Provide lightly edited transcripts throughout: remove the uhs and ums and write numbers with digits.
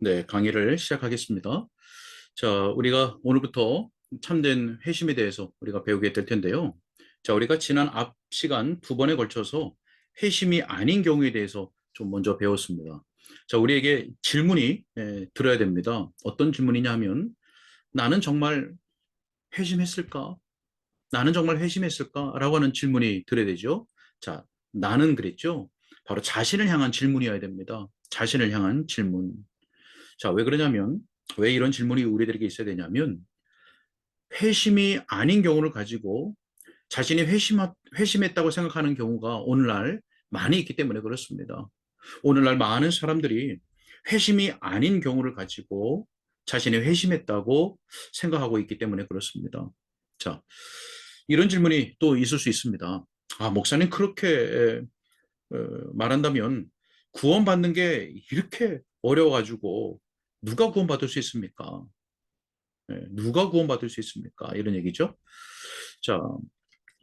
네, 강의를 시작하겠습니다. 자, 우리가 오늘부터 참된 회심에 대해서 우리가 배우게 될 텐데요. 자, 우리가 지난 앞 시간 두 번에 걸쳐서 회심이 아닌 경우에 대해서 좀 먼저 배웠습니다. 자, 우리에게 질문이 들어야 됩니다. 어떤 질문이냐 하면, 나는 정말 회심했을까? 나는 정말 회심했을까? 라고 하는 질문이 들어야 되죠. 자, 나는 그랬죠. 바로 자신을 향한 질문이어야 됩니다. 자신을 향한 질문. 자, 왜 그러냐면, 왜 이런 질문이 우리들에게 있어야 되냐면, 회심이 아닌 경우를 가지고 자신이 회심했다고 생각하는 경우가 오늘날 많이 있기 때문에 그렇습니다. 오늘날 많은 사람들이 회심이 아닌 경우를 가지고 자신이 회심했다고 생각하고 있기 때문에 그렇습니다. 자, 이런 질문이 또 있을 수 있습니다. 아, 목사님 그렇게 말한다면 구원받는 게 이렇게 어려워가지고 누가 구원받을 수 있습니까? 누가 구원받을 수 있습니까? 이런 얘기죠. 자,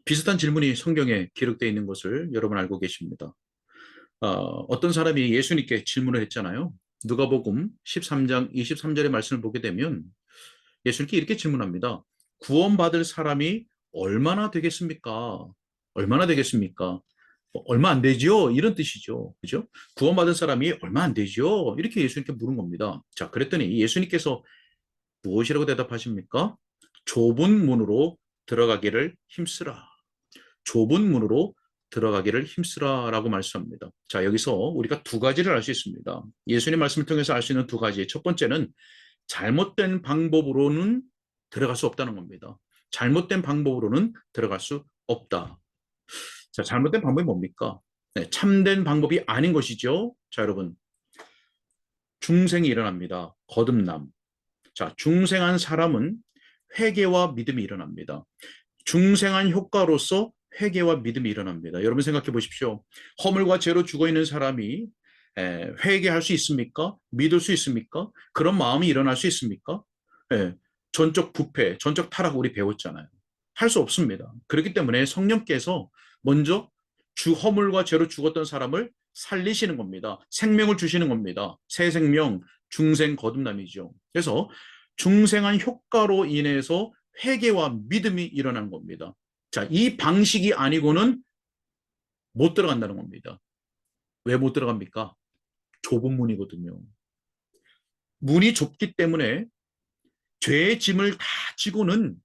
비슷한 질문이 성경에 기록되어 있는 것을 여러분 알고 계십니다. 어떤 사람이 예수님께 질문을 했잖아요. 누가복음 13장 23절의 말씀을 보게 되면 예수님께 이렇게 질문합니다. 구원받을 사람이 얼마나 되겠습니까? 얼마나 되겠습니까? 얼마 안 되죠? 이런 뜻이죠. 그죠? 구원받은 사람이 얼마 안 되죠? 이렇게 예수님께 물은 겁니다. 자, 그랬더니 예수님께서 무엇이라고 대답하십니까? 좁은 문으로 들어가기를 힘쓰라. 좁은 문으로 들어가기를 힘쓰라라고 말씀합니다. 자, 여기서 우리가 두 가지를 알 수 있습니다. 예수님 말씀을 통해서 알 수 있는 두 가지. 첫 번째는 잘못된 방법으로는 들어갈 수 없다는 겁니다. 잘못된 방법으로는 들어갈 수 없다. 자, 잘못된 방법이 뭡니까? 네, 참된 방법이 아닌 것이죠. 자, 여러분. 중생이 일어납니다. 거듭남. 자, 중생한 사람은 회개와 믿음이 일어납니다. 중생한 효과로서 회개와 믿음이 일어납니다. 여러분 생각해 보십시오. 허물과 죄로 죽어 있는 사람이 회개할 수 있습니까? 믿을 수 있습니까? 그런 마음이 일어날 수 있습니까? 예, 전적 부패, 전적 타락 우리 배웠잖아요. 할 수 없습니다. 그렇기 때문에 성령께서 먼저 허물과 죄로 죽었던 사람을 살리시는 겁니다. 생명을 주시는 겁니다. 새 생명, 중생 거듭남이죠. 그래서 중생한 효과로 인해서 회개와 믿음이 일어나는 겁니다. 자, 이 방식이 아니고는 못 들어간다는 겁니다. 왜 못 들어갑니까? 좁은 문이거든요. 문이 좁기 때문에 죄의 짐을 다 지고는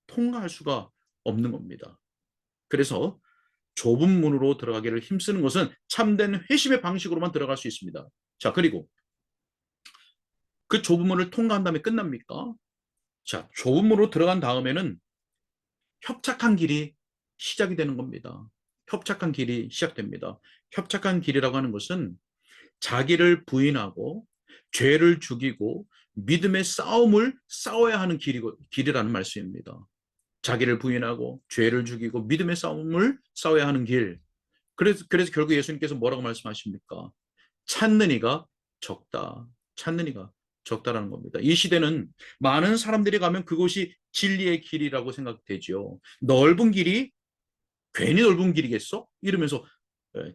통과할 수가 없는 겁니다. 그래서 좁은 문으로 들어가기를 힘쓰는 것은 참된 회심의 방식으로만 들어갈 수 있습니다. 자, 그리고 그 좁은 문을 통과한 다음에 끝납니까? 자, 좁은 문으로 들어간 다음에는 협착한 길이 시작이 되는 겁니다. 협착한 길이 시작됩니다. 협착한 길이라고 하는 것은 자기를 부인하고 죄를 죽이고 믿음의 싸움을 싸워야 하는 길이라는 말씀입니다. 자기를 부인하고 죄를 죽이고 믿음의 싸움을 싸워야 하는 길. 그래서 결국 예수님께서 뭐라고 말씀하십니까? 찾는 이가 적다. 찾는 이가 적다라는 겁니다. 이 시대는 많은 사람들이 가면 그곳이 진리의 길이라고 생각되죠. 넓은 길이 괜히 넓은 길이겠어? 이러면서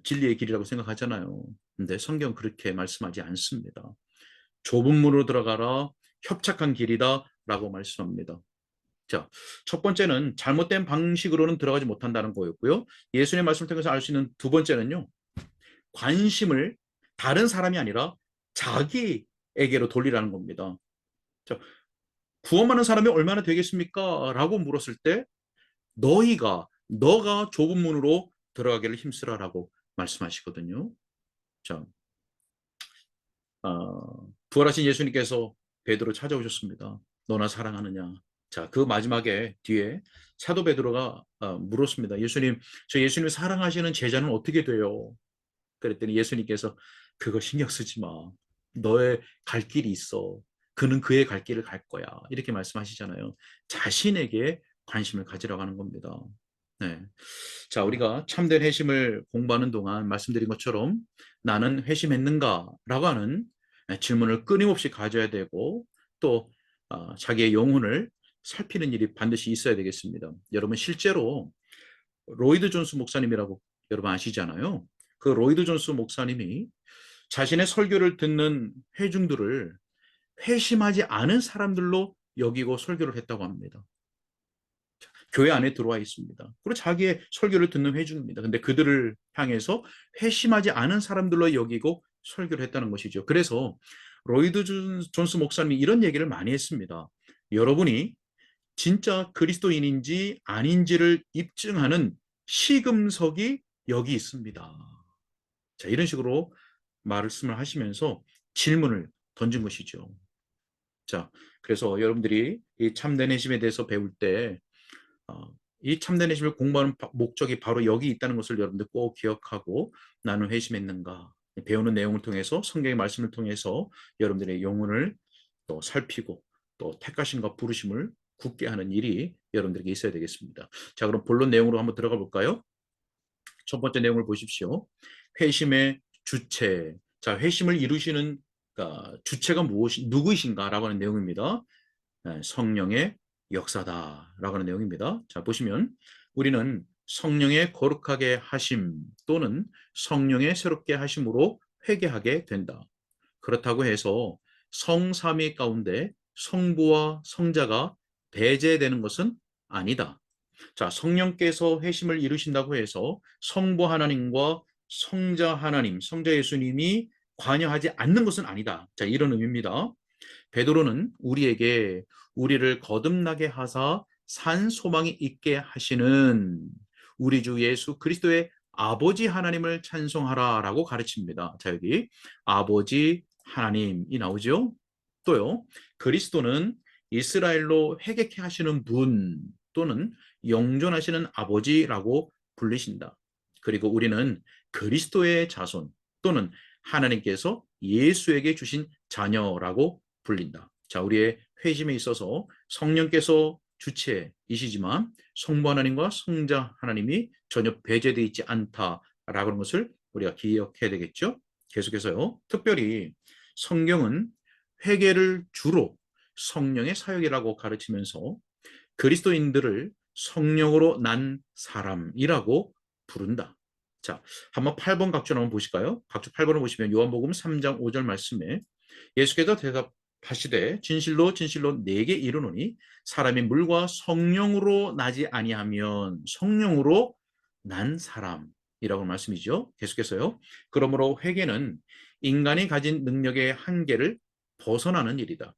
진리의 길이라고 생각하잖아요. 근데 성경 그렇게 말씀하지 않습니다. 좁은 문으로 들어가라, 협착한 길이다 라고 말씀합니다. 자, 첫 번째는 잘못된 방식으로는 들어가지 못한다는 거였고요. 예수님의 말씀을 통해서 알 수 있는 두 번째는요. 관심을 다른 사람이 아니라 자기에게로 돌리라는 겁니다. 자, 구원받는 사람이 얼마나 되겠습니까? 라고 물었을 때 너가 좁은 문으로 들어가기를 힘쓰라라고 말씀하시거든요. 자, 부활하신 예수님께서 베드로 찾아오셨습니다. 너나 사랑하느냐? 자, 그 마지막에 뒤에 사도 베드로가 물었습니다. 예수님, 저 예수님 사랑하시는 제자는 어떻게 돼요? 그랬더니 예수님께서 그거 신경 쓰지 마. 너의 갈 길이 있어. 그는 그의 갈 길을 갈 거야. 이렇게 말씀하시잖아요. 자신에게 관심을 가지라고 하는 겁니다. 네. 자, 우리가 참된 회심을 공부하는 동안 말씀드린 것처럼 나는 회심했는가라고 하는 질문을 끊임없이 가져야 되고 또 자기의 영혼을 살피는 일이 반드시 있어야 되겠습니다. 여러분 실제로 로이드 존스 목사님이라고 여러분 아시잖아요. 그 로이드 존스 목사님이 자신의 설교를 듣는 회중들을 회심하지 않은 사람들로 여기고 설교를 했다고 합니다. 교회 안에 들어와 있습니다. 그리고 자기의 설교를 듣는 회중입니다. 근데 그들을 향해서 회심하지 않은 사람들로 여기고 설교를 했다는 것이죠. 그래서 로이드 존스 목사님이 이런 얘기를 많이 했습니다. 여러분이 진짜 그리스도인인지 아닌지를 입증하는 시금석이 여기 있습니다. 자, 이런 식으로 말씀을 하시면서 질문을 던진 것이죠. 자, 그래서 여러분들이 이 참된 회심에 대해서 배울 때 이 참된 회심을 공부하는 목적이 바로 여기 있다는 것을 여러분들 꼭 기억하고, 나는 회심했는가, 배우는 내용을 통해서, 성경의 말씀을 통해서 여러분들의 영혼을 또 살피고 또 택하심과 부르심을 굳게 하는 일이 여러분들에게 있어야 되겠습니다. 자, 그럼 본론 내용으로 한번 들어가 볼까요? 첫 번째 내용을 보십시오. 회심의 주체. 자, 회심을 이루시는 주체가 누구이신가라고 하는 내용입니다. 성령의 역사다라고 하는 내용입니다. 자, 보시면 우리는 성령의 거룩하게 하심 또는 성령의 새롭게 하심으로 회개하게 된다. 그렇다고 해서 성삼위 가운데 성부와 성자가 배제되는 것은 아니다. 자, 성령께서 회심을 이루신다고 해서 성부 하나님과 성자 하나님, 성자 예수님이 관여하지 않는 것은 아니다. 자, 이런 의미입니다. 베드로는 우리에게 우리를 거듭나게 하사 산 소망이 있게 하시는 우리 주 예수 그리스도의 아버지 하나님을 찬송하라라고 가르칩니다. 자, 여기 아버지 하나님이 나오죠. 또요, 그리스도는 이스라엘로 회개케 하시는 분 또는 영존하시는 아버지라고 불리신다. 그리고 우리는 그리스도의 자손 또는 하나님께서 예수에게 주신 자녀라고 불린다. 자, 우리의 회심에 있어서 성령께서 주체이시지만 성부 하나님과 성자 하나님이 전혀 배제되어 있지 않다라고 하는 것을 우리가 기억해야 되겠죠. 계속해서요. 특별히 성경은 회개를 주로 성령의 사역이라고 가르치면서 그리스도인들을 성령으로 난 사람이라고 부른다. 자, 한번 8번 각주 한번 보실까요? 각주 8번을 보시면 요한복음 3장 5절 말씀에 예수께서 대답하시되 진실로 진실로 내게 이르노니 사람이 물과 성령으로 나지 아니하면 성령으로 난 사람이라고 말씀이죠. 계속해서요. 그러므로 회개는 인간이 가진 능력의 한계를 벗어나는 일이다.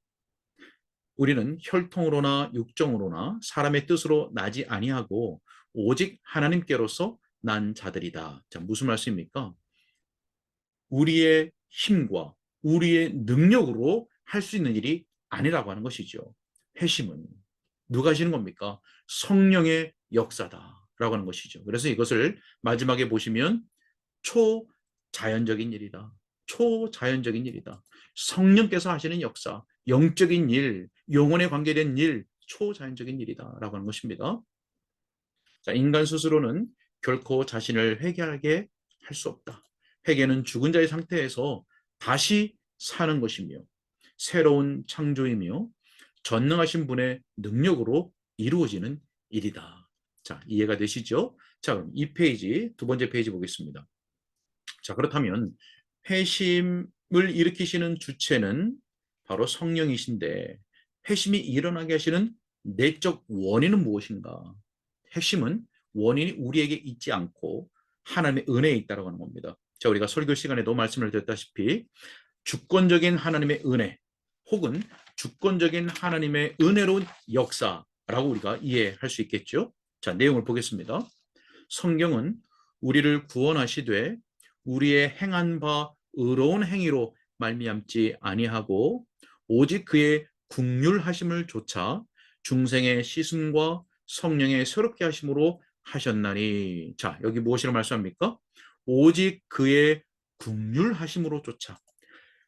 우리는 혈통으로나 육정으로나 사람의 뜻으로 나지 아니하고 오직 하나님께로서 난 자들이다. 자, 무슨 말씀입니까? 우리의 힘과 우리의 능력으로 할 수 있는 일이 아니라고 하는 것이죠. 회심은 누가 하시는 겁니까? 성령의 역사다라고 하는 것이죠. 그래서 이것을 마지막에 보시면 초자연적인 일이다. 초자연적인 일이다. 성령께서 하시는 역사, 영적인 일, 영혼에 관계된 일, 초자연적인 일이다라고 하는 것입니다. 자, 인간 스스로는 결코 자신을 회개하게 할 수 없다. 회개는 죽은 자의 상태에서 다시 사는 것이며 새로운 창조이며 전능하신 분의 능력으로 이루어지는 일이다. 자, 이해가 되시죠? 자, 그럼 이 페이지, 두 번째 페이지 보겠습니다. 자, 그렇다면 회심을 일으키시는 주체는 바로 성령이신데 회심이 일어나게 하시는 내적 원인은 무엇인가? 핵심은 원인이 우리에게 있지 않고 하나님의 은혜에 있다고 하는 겁니다. 자, 우리가 설교 시간에도 말씀을 드렸다시피 주권적인 하나님의 은혜 혹은 주권적인 하나님의 은혜로운 역사라고 우리가 이해할 수 있겠죠. 자, 내용을 보겠습니다. 성경은 우리를 구원하시되 우리의 행한 바 의로운 행위로 말미암지 아니하고 오직 그의 긍휼하심을 조차 중생의 씻음과 성령의 새롭게 하심으로 하셨나니. 자, 여기 무엇이라 말씀합니까? 오직 그의 긍휼하심으로 쫓아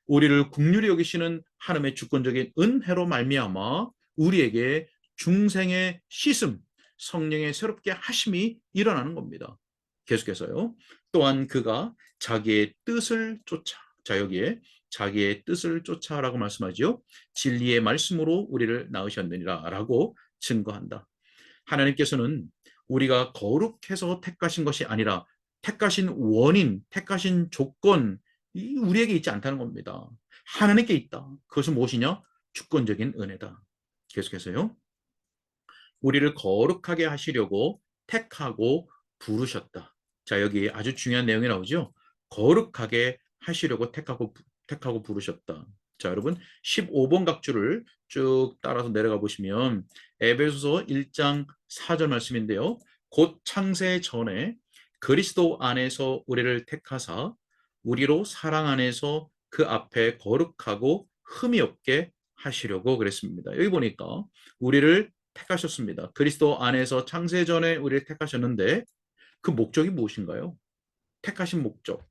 우리를 긍휼히 여기시는 하나님의 주권적인 은혜로 말미암아 우리에게 중생의 씻음, 성령의 새롭게 하심이 일어나는 겁니다. 계속해서요. 또한 그가 자기의 뜻을 쫓아. 자, 여기에 자기의 뜻을 쫓아라고 말씀하죠. 진리의 말씀으로 우리를 낳으셨느니라 라고 증거한다. 하나님께서는 우리가 거룩해서 택하신 것이 아니라 택하신 원인, 택하신 조건, 우리에게 있지 않다는 겁니다. 하나님께 있다. 그것은 무엇이냐? 주권적인 은혜다. 계속해서요. 우리를 거룩하게 하시려고 택하고 부르셨다. 자, 여기 아주 중요한 내용이 나오죠. 거룩하게 하시려고 택하고 부르셨다. 자, 여러분 15번 각주를 쭉 따라서 내려가 보시면 에베소서 1장 4절 말씀인데요. 곧 창세 전에 그리스도 안에서 우리를 택하사 우리로 사랑 안에서 그 앞에 거룩하고 흠이 없게 하시려고 그랬습니다. 여기 보니까 우리를 택하셨습니다. 그리스도 안에서 창세 전에 우리를 택하셨는데 그 목적이 무엇인가요? 택하신 목적,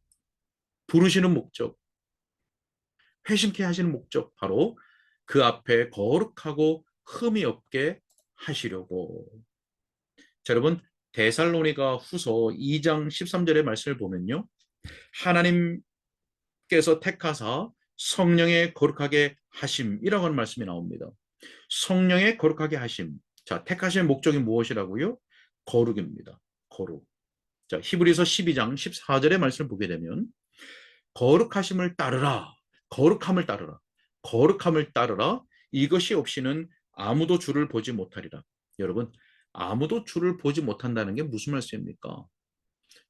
부르시는 목적, 회심케 하시는 목적, 바로 그 앞에 거룩하고 흠이 없게 하시려고. 자, 여러분 데살로니가 후서 2장 13절의 말씀을 보면요. 하나님께서 택하사 성령의 거룩하게 하심이라고 하는 말씀이 나옵니다. 성령의 거룩하게 하심. 자, 택하신 목적이 무엇이라고요? 거룩입니다. 거룩. 자, 히브리서 12장 14절의 말씀을 보게 되면 거룩하심을 따르라. 거룩함을 따르라. 거룩함을 따르라. 이것이 없이는 아무도 주를 보지 못하리라. 여러분, 아무도 주를 보지 못한다는 게 무슨 말씀입니까?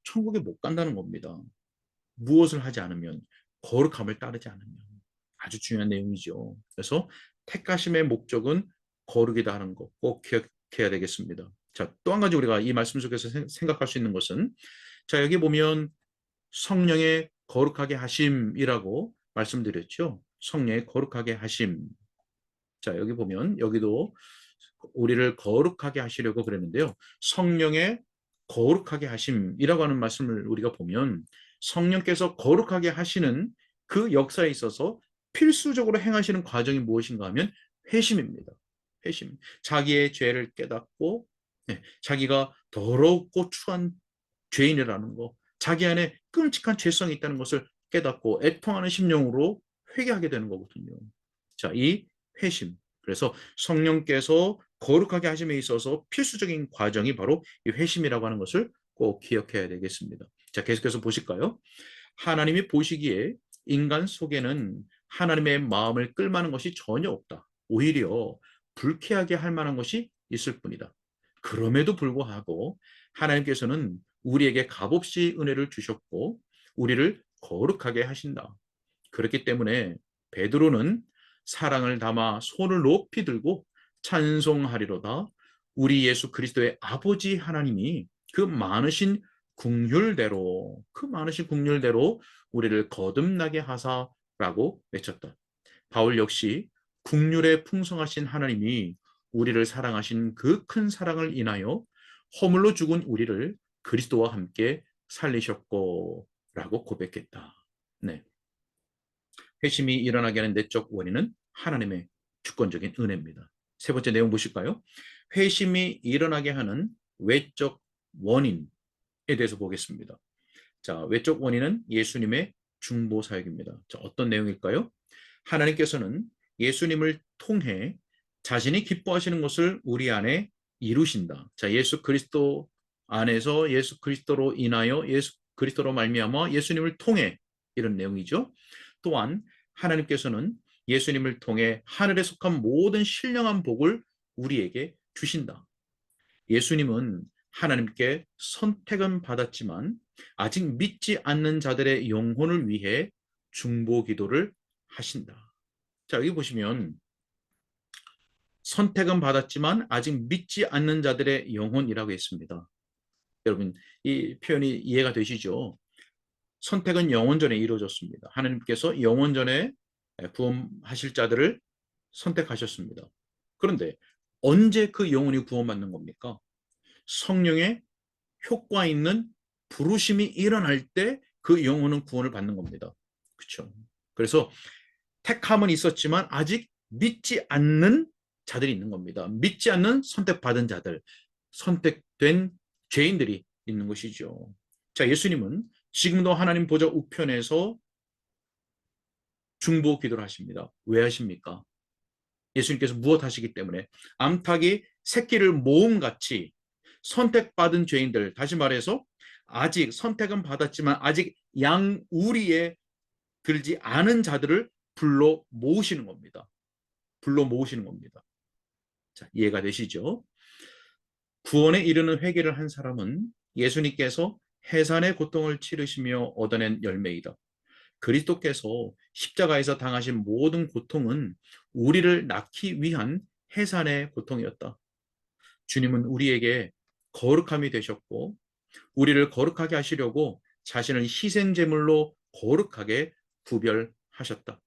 천국에 못 간다는 겁니다. 무엇을 하지 않으면, 거룩함을 따르지 않으면. 아주 중요한 내용이죠. 그래서 택하심의 목적은 거룩이다 하는 거 꼭 기억해야 되겠습니다. 자, 또 한 가지 우리가 이 말씀 속에서 생각할 수 있는 것은, 자, 여기 보면 성령의 거룩하게 하심이라고 말씀드렸죠. 성령의 거룩하게 하심. 자, 여기 보면 여기도 우리를 거룩하게 하시려고 그랬는데요. 성령의 거룩하게 하심이라고 하는 말씀을 우리가 보면 성령께서 거룩하게 하시는 그 역사에 있어서 필수적으로 행하시는 과정이 무엇인가 하면 회심입니다. 회심. 자기의 죄를 깨닫고 자기가 더럽고 추한 죄인이라는 거, 자기 안에 끔찍한 죄성이 있다는 것을 깨닫고 애통하는 심령으로 회개하게 되는 거거든요. 자, 이 회심. 그래서 성령께서 거룩하게 하심에 있어서 필수적인 과정이 바로 이 회심이라고 하는 것을 꼭 기억해야 되겠습니다. 자, 계속해서 보실까요? 하나님이 보시기에 인간 속에는 하나님의 마음을 끌만한 것이 전혀 없다. 오히려 불쾌하게 할 만한 것이 있을 뿐이다. 그럼에도 불구하고 하나님께서는 우리에게 값없이 은혜를 주셨고 우리를 거룩하게 하신다. 그렇기 때문에 베드로는 사랑을 담아 손을 높이 들고 찬송하리로다. 우리 예수 그리스도의 아버지 하나님이 그 많으신 국률대로 우리를 거듭나게 하사라고 외쳤다. 바울 역시 국률에 풍성하신 하나님이 우리를 사랑하신 그 큰 사랑을 인하여 허물로 죽은 우리를 그리스도와 함께 살리셨고 라고 고백했다. 네. 회심이 일어나게 하는 내적 원인은 하나님의 주권적인 은혜입니다. 세 번째 내용 보실까요? 회심이 일어나게 하는 외적 원인에 대해서 보겠습니다. 자, 외적 원인은 예수님의 중보 사역입니다. 자, 어떤 내용일까요? 하나님께서는 예수님을 통해 자신이 기뻐하시는 것을 우리 안에 이루신다. 자, 예수 그리스도 안에서 예수 그리스도로 인하여 예수 그리스도로 말미암아 예수님을 통해 이런 내용이죠. 또한 하나님께서는 예수님을 통해 하늘에 속한 모든 신령한 복을 우리에게 주신다. 예수님은 하나님께 선택은 받았지만 아직 믿지 않는 자들의 영혼을 위해 중보 기도를 하신다. 자, 여기 보시면 선택은 받았지만 아직 믿지 않는 자들의 영혼이라고 했습니다. 여러분, 이 표현이 이해가 되시죠? 선택은 영원전에 이루어졌습니다. 하나님께서 영원전에 구원하실 자들을 선택하셨습니다. 그런데 언제 그 영혼이 구원받는 겁니까? 성령의 효과 있는 부르심이 일어날 때 그 영혼은 구원을 받는 겁니다. 그렇죠? 그래서 택함은 있었지만 아직 믿지 않는 자들이 있는 겁니다. 믿지 않는 선택받은 자들, 선택된 죄인들이 있는 것이죠. 자, 예수님은 지금도 하나님 보좌 우편에서 중보 기도를 하십니다. 왜 하십니까? 예수님께서 무엇 하시기 때문에 암탉이 새끼를 모음같이 선택받은 죄인들, 다시 말해서 아직 선택은 받았지만 아직 양우리에 들지 않은 자들을 불러 모으시는 겁니다. 불러 모으시는 겁니다. 자, 이해가 되시죠? 구원에 이르는 회개를 한 사람은 예수님께서 해산의 고통을 치르시며 얻어낸 열매이다. 그리스도께서 십자가에서 당하신 모든 고통은 우리를 낳기 위한 해산의 고통이었다. 주님은 우리에게 거룩함이 되셨고 우리를 거룩하게 하시려고 자신을 희생제물로 거룩하게 구별하셨다.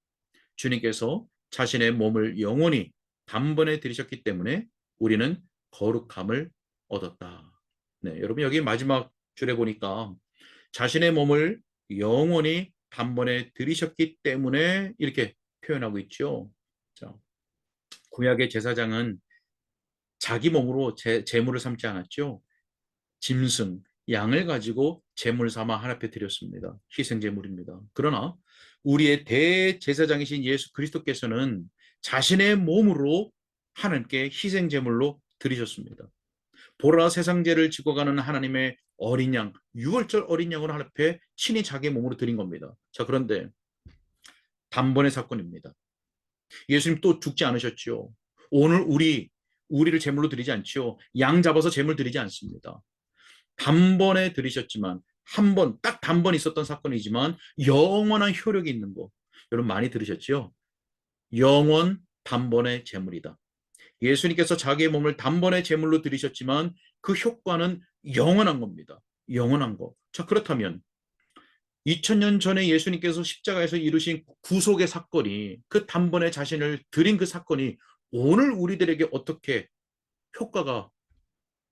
주님께서 자신의 몸을 영원히 단번에 들이셨기 때문에 우리는 거룩함을 얻었다. 네, 여러분 여기 마지막 줄에 보니까 자신의 몸을 영원히 단번에 들이셨기 때문에 이렇게 표현하고 있죠. 자, 구약의 제사장은 자기 몸으로 제물을 삼지 않았죠. 짐승, 양을 가지고 제물 삼아 하나님 앞에 드렸습니다. 희생 제물입니다. 그러나 우리의 대제사장이신 예수 그리스도께서는 자신의 몸으로 하나님께 희생 제물로 드리셨습니다. 보라 세상 죄를 지고 가는 하나님의 어린 양, 유월절 어린 양으로 하나님 앞에 친히 자기 몸으로 드린 겁니다. 자, 그런데 단번의 사건입니다. 예수님 또 죽지 않으셨지요. 오늘 우리를 제물로 드리지 않지요. 양 잡아서 제물 드리지 않습니다. 단번에 들이셨지만 한 번, 딱 단번 있었던 사건이지만 영원한 효력이 있는 거. 여러분 많이 들으셨죠? 영원 단번의 제물이다. 예수님께서 자기의 몸을 단번에 제물로 드리셨지만 그 효과는 영원한 겁니다. 영원한 거. 자, 그렇다면 2000년 전에 예수님께서 십자가에서 이루신 구속의 사건이 그 단번에 자신을 드린 그 사건이 오늘 우리들에게 어떻게 효과가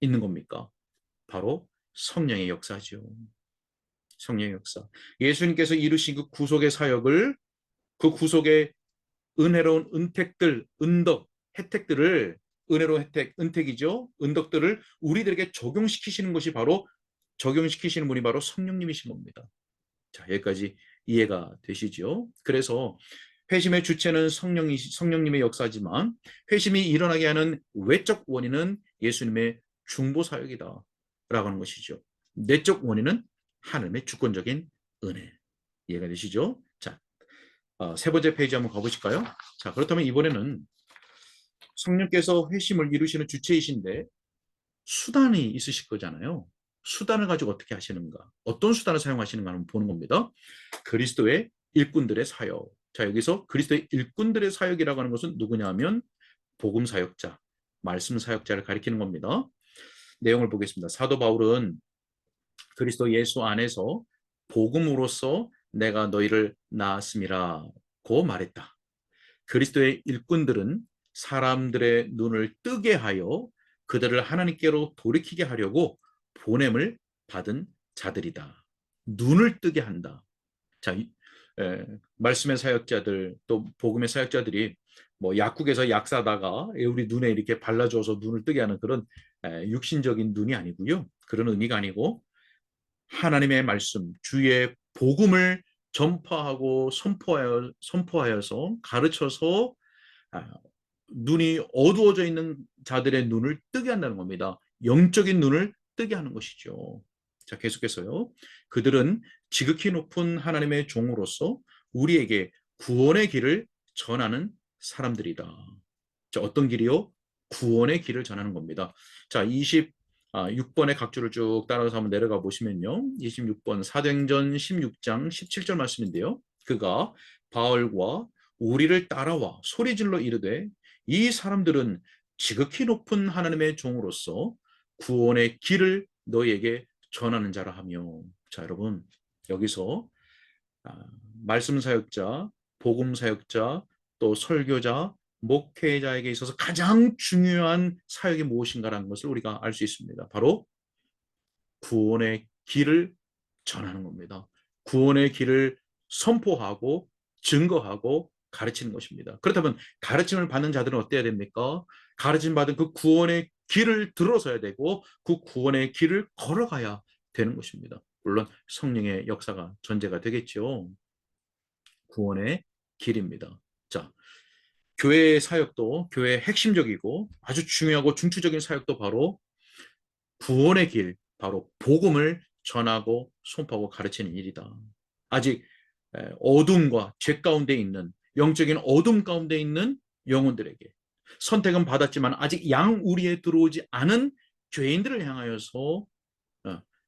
있는 겁니까? 바로 성령의 역사죠. 성령의 역사. 예수님께서 이루신 그 구속의 사역을 그 구속의 은혜로운 은택들, 은덕, 혜택들을 은혜로운 혜택, 은택이죠. 은덕들을 우리들에게 적용시키시는 것이 바로 적용시키시는 분이 바로 성령님이신 겁니다. 자, 여기까지 이해가 되시죠? 그래서 회심의 주체는 성령님의 역사지만 회심이 일어나게 하는 외적 원인은 예수님의 중보 사역이다. 라고 하는 것이죠. 내적 원인은 하나님의 주권적인 은혜. 이해가 되시죠? 자, 세 번째 페이지 한번 가보실까요? 자, 그렇다면 이번에는 성령께서 회심을 이루시는 주체이신데 수단이 있으실 거잖아요. 수단을 가지고 어떻게 하시는가? 어떤 수단을 사용하시는가 하는 보는 겁니다. 그리스도의 일꾼들의 사역. 자, 여기서 그리스도의 일꾼들의 사역이라고 하는 것은 누구냐 하면 복음 사역자, 말씀 사역자를 가리키는 겁니다. 내용을 보겠습니다. 사도 바울은 그리스도 예수 안에서 복음으로써 내가 너희를 낳았음이라고 말했다. 그리스도의 일꾼들은 사람들의 눈을 뜨게 하여 그들을 하나님께로 돌이키게 하려고 보냄을 받은 자들이다. 눈을 뜨게 한다. 자, 말씀의 사역자들 또 복음의 사역자들이 뭐 약국에서 약 사다가 우리 눈에 이렇게 발라줘서 눈을 뜨게 하는 그런 육신적인 눈이 아니고요. 그런 의미가 아니고 하나님의 말씀, 주의 복음을 전파하고 선포하여서 가르쳐서 눈이 어두워져 있는 자들의 눈을 뜨게 한다는 겁니다. 영적인 눈을 뜨게 하는 것이죠. 자, 계속해서요. 그들은 지극히 높은 하나님의 종으로서 우리에게 구원의 길을 전하는 사람들이다. 자, 어떤 길이요? 구원의 길을 전하는 겁니다. 자, 26번의 각주를 쭉 따라서 한번 내려가 보시면요. 26번 사도행전 16장 17절 말씀인데요. 그가 바울과 우리를 따라와 소리질러 이르되 이 사람들은 지극히 높은 하나님의 종으로서 구원의 길을 너희에게 전하는 자라 하며. 자, 여러분 여기서 말씀 사역자, 복음 사역자, 또 설교자, 목회자에게 있어서 가장 중요한 사역이 무엇인가라는 것을 우리가 알 수 있습니다. 바로 구원의 길을 전하는 겁니다. 구원의 길을 선포하고 증거하고 가르치는 것입니다. 그렇다면 가르침을 받는 자들은 어때야 됩니까? 가르침 받은 그 구원의 길을 들어서야 되고 그 구원의 길을 걸어가야 되는 것입니다. 물론 성령의 역사가 전제가 되겠죠. 구원의 길입니다. 자, 교회의 사역도 교회의 핵심적이고 아주 중요하고 중추적인 사역도 바로 구원의 길, 바로 복음을 전하고 선포하고 가르치는 일이다. 아직 어둠과 죄 가운데 있는 영적인 어둠 가운데 있는 영혼들에게, 선택은 받았지만 아직 양우리에 들어오지 않은 죄인들을 향하여서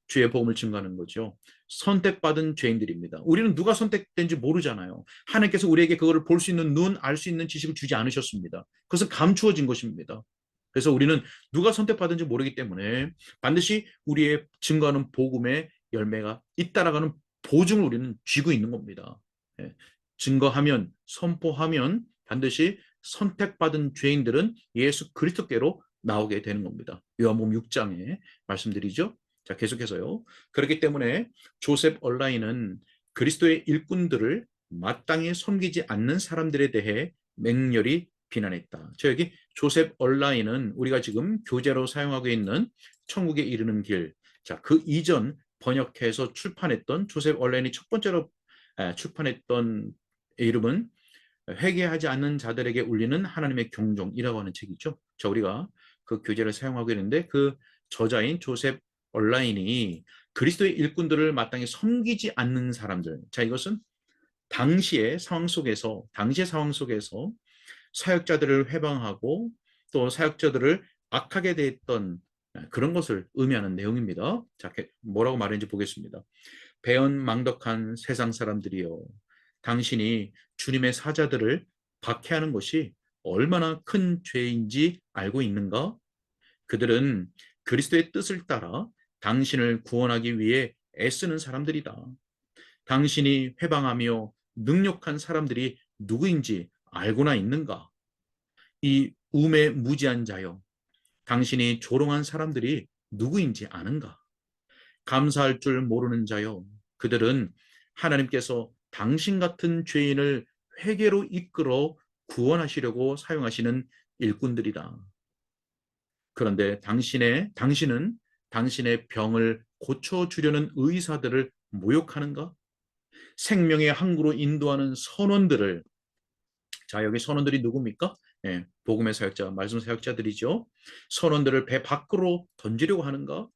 주의 복음을 증거하는 거죠. 선택받은 죄인들입니다. 우리는 누가 선택된지 모르잖아요. 하나님께서 우리에게 그거를 볼 수 있는 눈, 알 수 있는 지식을 주지 않으셨습니다. 그것은 감추어진 것입니다. 그래서 우리는 누가 선택받은지 모르기 때문에 반드시 우리의 증거하는 복음의 열매가 있다라는 보증을 우리는 쥐고 있는 겁니다. 예. 증거하면, 선포하면 반드시 선택받은 죄인들은 예수 그리스도께로 나오게 되는 겁니다. 요한복음 6장에 말씀드리죠. 자, 계속해서요. 그렇기 때문에 조셉 얼라인은 그리스도의 일꾼들을 마땅히 섬기지 않는 사람들에 대해 맹렬히 비난했다. 저 여기 조셉 얼라인은 우리가 지금 교재로 사용하고 있는 천국에 이르는 길. 자, 그 이전 번역해서 출판했던 조셉 얼라인이 첫 번째로 출판했던 이름은 회개하지 않는 자들에게 울리는 하나님의 경종이라고 하는 책이죠. 자, 우리가 그 교재를 사용하고 있는데 그 저자인 조셉 얼라인이 그리스도의 일꾼들을 마땅히 섬기지 않는 사람들. 자, 이것은 당시의 상황 속에서 사역자들을 회방하고 또 사역자들을 악하게 대했던 그런 것을 의미하는 내용입니다. 자, 뭐라고 말했는지 보겠습니다. 배은망덕한 세상 사람들이여, 당신이 주님의 사자들을 박해하는 것이 얼마나 큰 죄인지 알고 있는가? 그들은 그리스도의 뜻을 따라 당신을 구원하기 위해 애쓰는 사람들이다. 당신이 회방하며 능욕한 사람들이 누구인지 알고나 있는가? 이 우매 무지한 자여, 당신이 조롱한 사람들이 누구인지 아는가? 감사할 줄 모르는 자여, 그들은 하나님께서 당신 같은 죄인을 회개로 이끌어 구원하시려고 사용하시는 일꾼들이다. 그런데 당신은 당신의 병을 고쳐주려는 의사들을 모욕하는가? 생명의 항구로 인도하는 선원들을, 자, 여기 선원들이 누굽니까? 복음의 사역자, 말씀 사역자들이죠. 선원들을 배 밖으로 던지려고 하는가?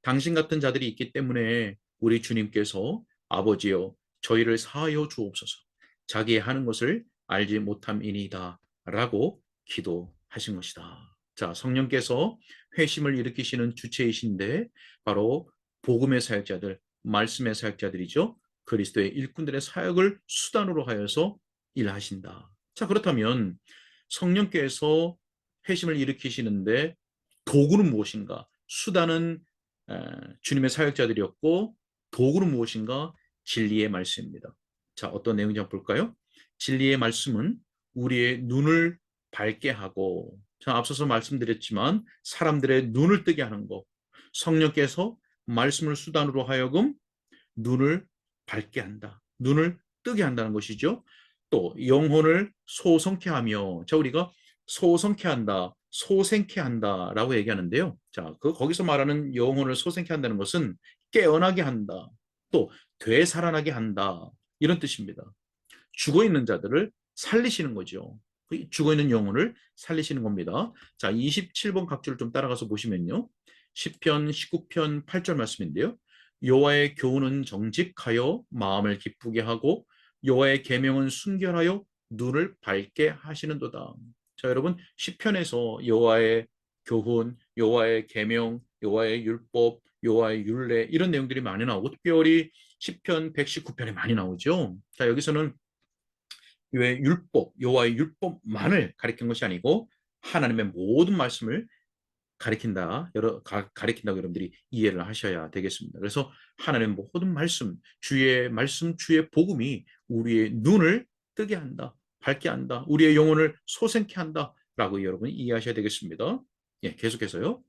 당신 같은 자들이 있기 때문에 우리 주님께서 아버지여 저희를 사하여 주옵소서, 자기의 하는 것을 알지 못함이니이다 라고 기도하신 것이다. 자, 성령께서 회심을 일으키시는 주체이신데 바로 복음의 사역자들, 말씀의 사역자들이죠. 그리스도의 일꾼들의 사역을 수단으로 하여서 일하신다. 자, 그렇다면 성령께서 회심을 일으키시는데 도구는 무엇인가? 수단은 주님의 사역자들이었고 도구는 무엇인가? 진리의 말씀입니다. 자, 어떤 내용인지 한번 볼까요? 진리의 말씀은 우리의 눈을 밝게 하고, 자, 앞서서 말씀드렸지만 사람들의 눈을 뜨게 하는 것, 성령께서 말씀을 수단으로 하여금 눈을 밝게 한다. 눈을 뜨게 한다는 것이죠. 또 영혼을 소성케 하며, 자, 우리가 소성케 한다, 소생케 한다라고 얘기하는데요. 자, 거기서 말하는 영혼을 소생케 한다는 것은 깨어나게 한다, 또 되살아나게 한다, 이런 뜻입니다. 죽어 있는 자들을 살리시는 거죠. 죽어 있는 영혼을 살리시는 겁니다. 자, 27번 각주를 좀 따라가서 보시면요. 시편 19편 8절 말씀인데요. 여호와의 교훈은 정직하여 마음을 기쁘게 하고 여호와의 계명은 순결하여 눈을 밝게 하시는도다. 자, 여러분, 시편에서 여호와의 교훈, 여호와의 계명, 여호와의 율법, 여호와의 율례, 이런 내용들이 많이 나오고 특별히 시편 119편에 많이 나오죠. 자, 여기서는 왜 여호와의 율법만을 가리킨 것이 아니고 하나님의 모든 말씀을 가리킨다고 여러분들이 이해를 하셔야 되겠습니다. 그래서 하나님의 모든 말씀, 주의 말씀, 주의 복음이 우리의 눈을 뜨게 한다, 밝게 한다, 우리의 영혼을 소생케 한다라고 여러분이 이해하셔야 되겠습니다. 예, 계속해서요.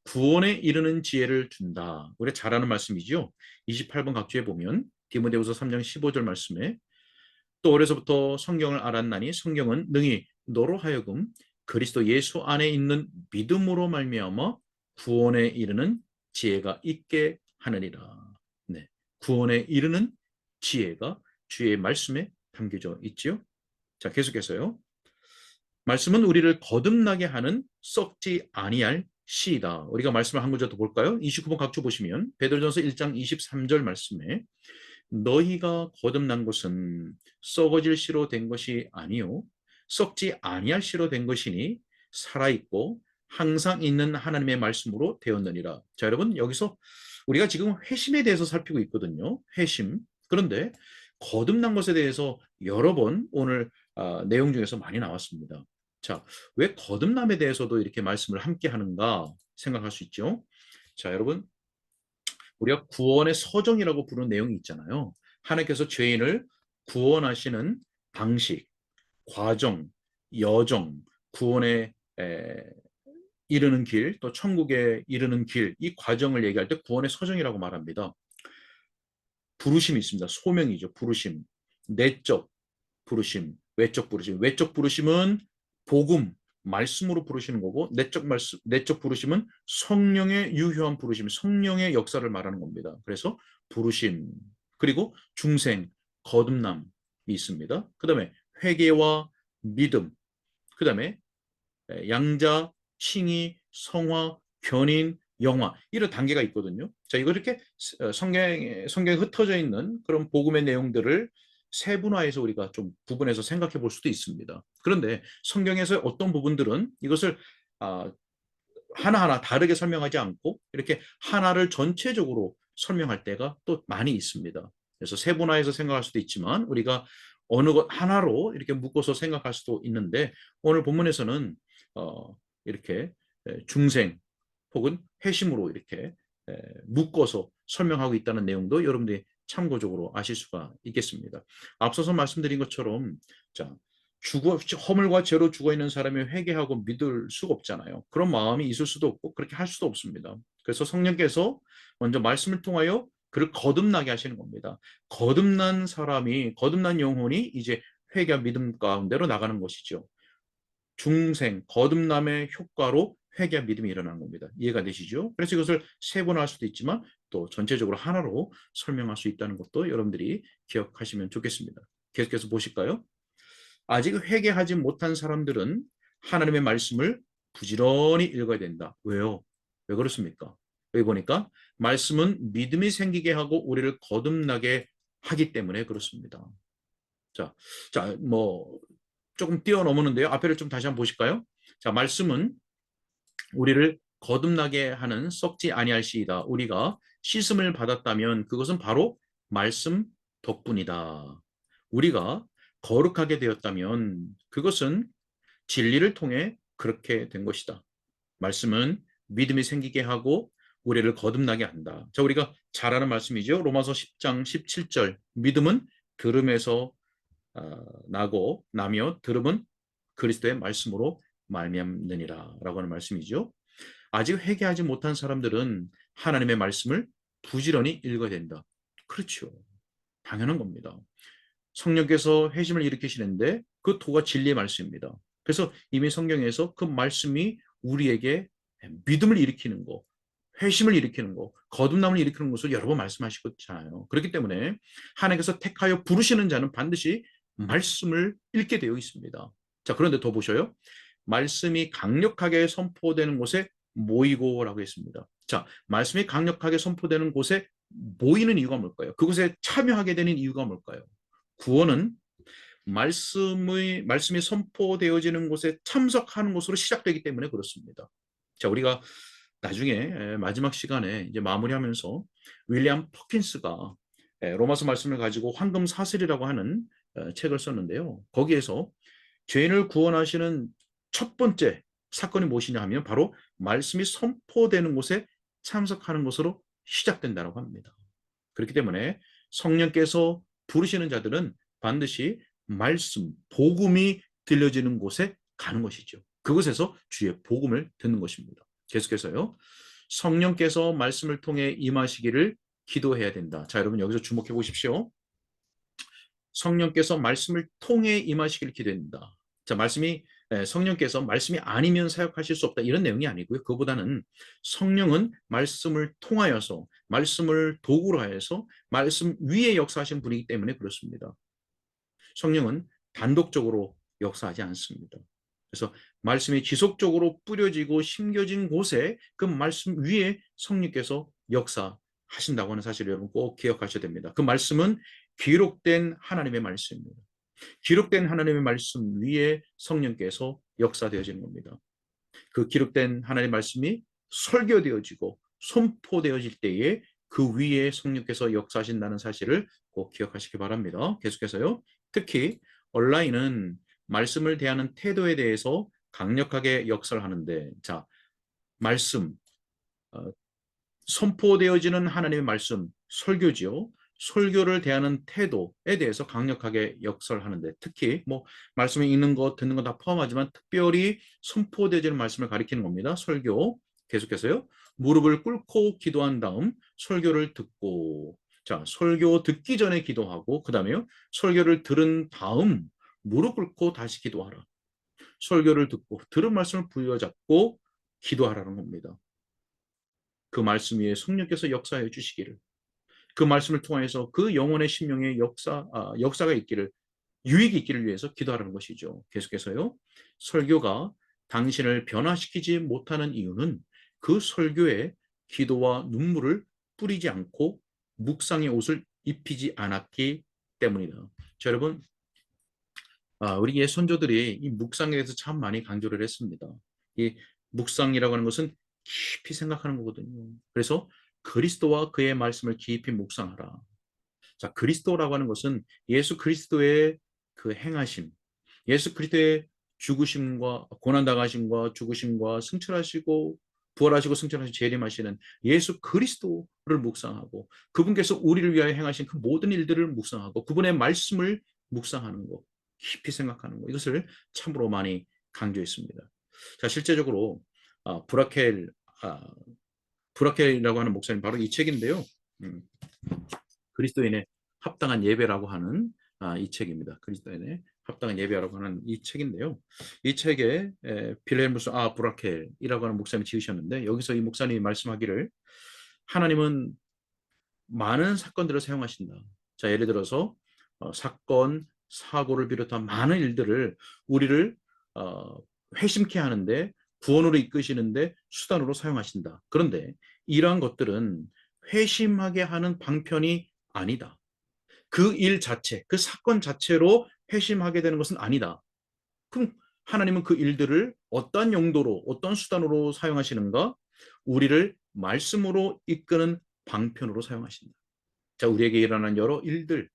구원에 이르는 지혜를 준다. 우리 잘 아는 말씀이죠. 28번 각주에 보면 디모데후서 3장 15절 말씀에 또 어려서부터 성경을 알았나니 성경은 능히 너로 하여금 그리스도 예수 안에 있는 믿음으로 말미암아 구원에 이르는 지혜가 있게 하느니라. 네, 구원에 이르는 지혜가 주의 말씀에 담겨져 있지요. 자, 계속해서요. 말씀은 우리를 거듭나게 하는 썩지 아니할 씨이다. 우리가 말씀을 한 구절 더 볼까요? 29번 각주 보시면 베드로전서 1장 23절 말씀에 너희가 거듭난 것은 썩어질 씨로 된 것이 아니요 썩지 아니할 씨로 된 것이니 살아있고 항상 있는 하나님의 말씀으로 되었느니라. 자, 여러분 여기서 우리가 지금 회심에 대해서 살피고 있거든요. 회심. 그런데 거듭난 것에 대해서 여러 번 오늘 내용 중에서 많이 나왔습니다. 자, 왜 거듭남에 대해서도 이렇게 말씀을 함께 하는가 생각할 수 있죠. 자, 여러분 우리가 구원의 서정이라고 부르는 내용이 있잖아요. 하나님께서 죄인을 구원하시는 방식, 과정, 여정, 구원에 이르는 길, 또 천국에 이르는 길, 이 과정을 얘기할 때 구원의 서정이라고 말합니다. 부르심이 있습니다. 소명이죠. 부르심. 내적 부르심, 외적 부르심. 외적 부르심은 복음, 말씀으로 부르시는 거고, 내적 부르심은 성령의 유효한 부르심, 성령의 역사를 말하는 겁니다. 그래서 부르심, 그리고 중생, 거듭남이 있습니다. 그 다음에 회개와 믿음, 그 다음에 양자, 칭의, 성화, 견인, 영화 이런 단계가 있거든요. 자, 이거 이렇게 성경에 흩어져 있는 그런 복음의 내용들을 세분화해서 우리가 좀 구분해서 생각해 볼 수도 있습니다. 그런데 성경에서 어떤 부분들은 이것을 아, 하나하나 다르게 설명하지 않고 이렇게 하나를 전체적으로 설명할 때가 또 많이 있습니다. 그래서 세분화해서 생각할 수도 있지만 우리가 어느 것 하나로 이렇게 묶어서 생각할 수도 있는데 오늘 본문에서는 이렇게 중생 혹은 회심으로 이렇게 묶어서 설명하고 있다는 내용도 여러분들이 참고적으로 아실 수가 있겠습니다. 앞서서 말씀드린 것처럼 자, 허물과 죄로 죽어 있는 사람이 회개하고 믿을 수가 없잖아요. 그런 마음이 있을 수도 없고 그렇게 할 수도 없습니다. 그래서 성령께서 먼저 말씀을 통하여 그를 거듭나게 하시는 겁니다. 거듭난 영혼이 이제 회개와 믿음 가운데로 나가는 것이죠. 중생, 거듭남의 효과로 회개와 믿음이 일어나는 겁니다. 이해가 되시죠? 그래서 이것을 세분화할 수도 있지만 또 전체적으로 하나로 설명할 수 있다는 것도 여러분들이 기억하시면 좋겠습니다. 계속해서 보실까요? 아직 회개하지 못한 사람들은 하나님의 말씀을 부지런히 읽어야 된다. 왜요? 왜 그렇습니까? 여기 보니까 말씀은 믿음이 생기게 하고 우리를 거듭나게 하기 때문에 그렇습니다. 자, 뭐 조금 뛰어넘었는데요. 앞에를 좀 다시 한번 보실까요? 자, 말씀은 우리를 거듭나게 하는 썩지 아니할 시이다. 우리가 씻음을 받았다면 그것은 바로 말씀 덕분이다. 우리가 거룩하게 되었다면 그것은 진리를 통해 그렇게 된 것이다. 말씀은 믿음이 생기게 하고 우리를 거듭나게 한다. 자, 우리가 잘 아는 말씀이죠. 로마서 10장 17절. 믿음은 들음에서 나며 들음은 그리스도의 말씀으로 말미암느니라 라고 하는 말씀이죠. 아직 회개하지 못한 사람들은 하나님의 말씀을 부지런히 읽어야 된다. 그렇죠. 당연한 겁니다. 성령께서 회심을 일으키시는데 그 도가 진리의 말씀입니다. 그래서 이미 성경에서 그 말씀이 우리에게 믿음을 일으키는 거, 회심을 일으키는 거, 거듭남을 일으키는 것을 여러 번 말씀하시잖아요. 그렇기 때문에 하나님께서 택하여 부르시는 자는 반드시 말씀을 읽게 되어 있습니다. 자, 그런데 더 보셔요. 말씀이 강력하게 선포되는 곳에 모이고라고 했습니다. 자, 말씀이 강력하게 선포되는 곳에 모이는 이유가 뭘까요? 그곳에 참여하게 되는 이유가 뭘까요? 구원은 말씀이 선포되어지는 곳에 참석하는 것으로 시작되기 때문에 그렇습니다. 자, 우리가 나중에 마지막 시간에 이제 마무리하면서 윌리엄 퍼킨스가 로마서 말씀을 가지고 황금 사슬이라고 하는 책을 썼는데요. 거기에서 죄인을 구원하시는 첫 번째 사건이 무엇이냐 하면 바로 말씀이 선포되는 곳에 참석하는 것으로 시작된다고 합니다. 그렇기 때문에 성령께서 부르시는 자들은 반드시 말씀, 복음이 들려지는 곳에 가는 것이죠. 그곳에서 주의 복음을 듣는 것입니다. 계속해서요. 성령께서 말씀을 통해 임하시기를 기도해야 된다. 자, 여러분 여기서 주목해 보십시오. 성령께서 말씀을 통해 임하시기를 기도한다. 자, 성령께서 말씀이 아니면 사역하실 수 없다 이런 내용이 아니고요. 그보다는 성령은 말씀을 통하여서 말씀을 도구로 하여서 말씀 위에 역사하신 분이기 때문에 그렇습니다. 성령은 단독적으로 역사하지 않습니다. 그래서 말씀이 지속적으로 뿌려지고 심겨진 곳에 그 말씀 위에 성령께서 역사하시는 하신다고 하는 사실을 여러분 꼭 기억하셔야 됩니다. 그 말씀은 기록된 하나님의 말씀입니다. 기록된 하나님의 말씀 위에 성령께서 역사되어지는 겁니다. 그 기록된 하나님의 말씀이 설교되어지고 선포되어질 때에 그 위에 성령께서 역사하신다는 사실을 꼭 기억하시기 바랍니다. 계속해서요. 특히 온라인은 말씀을 대하는 태도에 대해서 강력하게 역사를 하는데, 자, 말씀, 어, 선포되어지는 하나님의 말씀, 설교지요. 설교를 대하는 태도에 대해서 강력하게 역설을 하는데, 특히 뭐 말씀을 읽는 것, 듣는 것 다 포함하지만 특별히 선포되어지는 말씀을 가리키는 겁니다. 설교. 계속해서요. 무릎을 꿇고 기도한 다음 설교를 듣고, 자, 설교 듣기 전에 기도하고, 그 다음에요. 설교를 들은 다음 무릎 꿇고 다시 기도하라. 설교를 듣고 들은 말씀을 부여잡고 기도하라는 겁니다. 그 말씀 위에 성령께서 역사해 주시기를, 그 말씀을 통해서 그 영혼의 심령의 역사가 있기를, 유익이 있기를 위해서 기도하라는 것이죠. 계속해서요. 설교가 당신을 변화시키지 못하는 이유는 그 설교에 기도와 눈물을 뿌리지 않고 묵상의 옷을 입히지 않았기 때문이다. 자, 여러분, 우리 옛 선조들이 이 묵상에 대해서 참 많이 강조를 했습니다. 이 묵상이라고 하는 것은 깊이 생각하는 거거든요. 그래서 그리스도와 그의 말씀을 깊이 묵상하라. 자, 그리스도라고 하는 것은 예수 그리스도의 그 행하심, 예수 그리스도의 죽으심과 고난당하심과 죽으심과 승천하시고 부활하시고 승천하시고 재림하시는 예수 그리스도를 묵상하고, 그분께서 우리를 위하여 행하신 그 모든 일들을 묵상하고, 그분의 말씀을 묵상하는 것, 깊이 생각하는 것, 이것을 참으로 많이 강조했습니다. 자, 실제적으로 브라켈 브라켈이라고 하는 목사님, 바로 이 책인데요. 음, 그리스도인의 합당한 예배라고 하는 이 책입니다. 그리스도인의 합당한 예배라고 하는 이 책인데요. 이 책에 빌헬무스 브라켈이라고 하는 목사님이 지으셨는데, 여기서 이 목사님이 말씀하기를, 하나님은 많은 사건들을 사용하신다. 자, 예를 들어서 사건, 사고를 비롯한 많은 일들을 우리를 회심케 하는데, 구원으로 이끄시는데 수단으로 사용하신다. 그런데 이러한 것들은 회심하게 하는 방편이 아니다. 그 일 자체, 그 사건 자체로 회심하게 되는 것은 아니다. 그럼 하나님은 그 일들을 어떤 용도로, 어떤 수단으로 사용하시는가? 우리를 말씀으로 이끄는 방편으로 사용하신다. 자, 우리에게 일어난 여러 일들,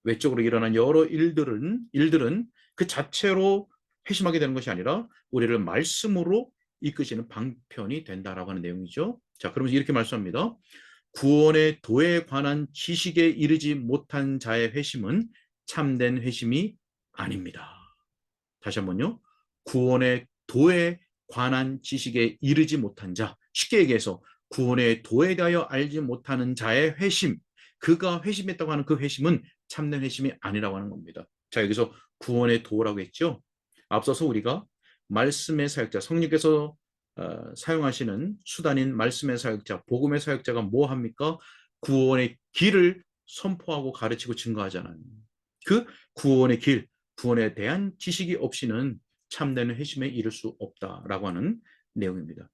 외적으로 일어난 여러 일들은 그 자체로 회심하게 되는 것이 아니라 우리를 말씀으로 이끄시는 방편이 된다라고 하는 내용이죠. 자, 그러면서 이렇게 말씀합니다. 구원의 도에 관한 지식에 이르지 못한 자의 회심은 참된 회심이 아닙니다. 다시 한번요. 구원의 도에 관한 지식에 이르지 못한 자, 쉽게 얘기해서 구원의 도에 대하여 알지 못하는 자의 회심, 그가 회심했다고 하는 그 회심은 참된 회심이 아니라고 하는 겁니다. 자, 여기서 구원의 도라고 했죠. 앞서서 우리가 말씀의 사역자, 성령께서 사용하시는 수단인 말씀의 사역자, 복음의 사역자가 뭐 합니까? 구원의 길을 선포하고 가르치고 증거하잖아요. 그 구원의 길, 구원에 대한 지식이 없이는 참되는 회심에 이를 수 없다라고 하는 내용입니다.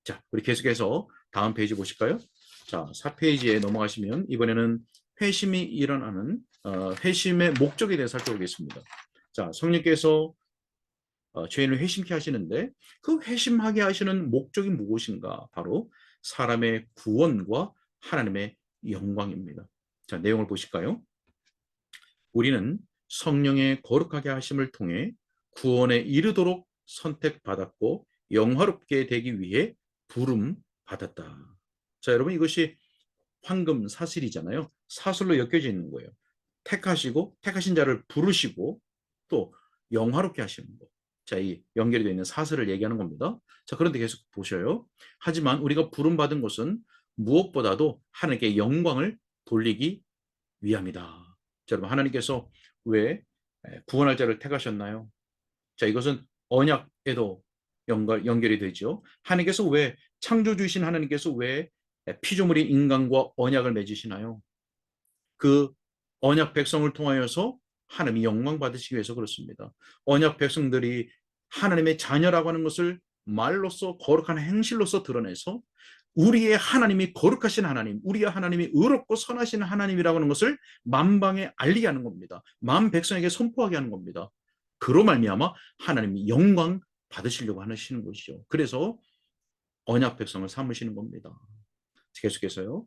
자, 우리 계속해서 다음 페이지 보실까요? 자, 4페이지에 넘어가시면 이번에는 회심이 일어나는 회심의 목적에 대해서 살펴보겠습니다. 자, 성령께서 죄인을 회심케 하시는데 그 회심하게 하시는 목적이 무엇인가? 바로 사람의 구원과 하나님의 영광입니다. 자, 내용을 보실까요? 우리는 성령의 거룩하게 하심을 통해 구원에 이르도록 선택받았고 영화롭게 되기 위해 부름 받았다. 자, 여러분, 이것이 황금 사슬이잖아요. 사슬로 엮여져 있는 거예요. 택하신 자를 부르시고 또 영화롭게 하시는 것. 자, 이 연결이 되어 있는 사슬을 얘기하는 겁니다. 자, 그런데 계속 보셔요. 하지만 우리가 부름 받은 것은 무엇보다도 하나님께 영광을 돌리기 위함이다. 자, 여러분, 하나님께서 왜 구원할 자를 택하셨나요? 자, 이것은 언약에도 연결이 되죠. 하나님께서 왜, 창조주이신 하나님께서 왜 피조물인 인간과 언약을 맺으시나요? 그 언약 백성을 통하여서 하나님이 영광 받으시기 위해서 그렇습니다. 언약 백성들이 하나님의 자녀라고 하는 것을 말로써, 거룩한 행실로서 드러내서 우리의 하나님이 거룩하신 하나님, 우리의 하나님이 의롭고 선하신 하나님이라고 하는 것을 만방에 알리게 하는 겁니다. 만 백성에게 선포하게 하는 겁니다. 그로 말미암아 하나님이 영광 받으시려고 하시는 것이죠. 그래서 언약 백성을 삼으시는 겁니다. 계속해서요.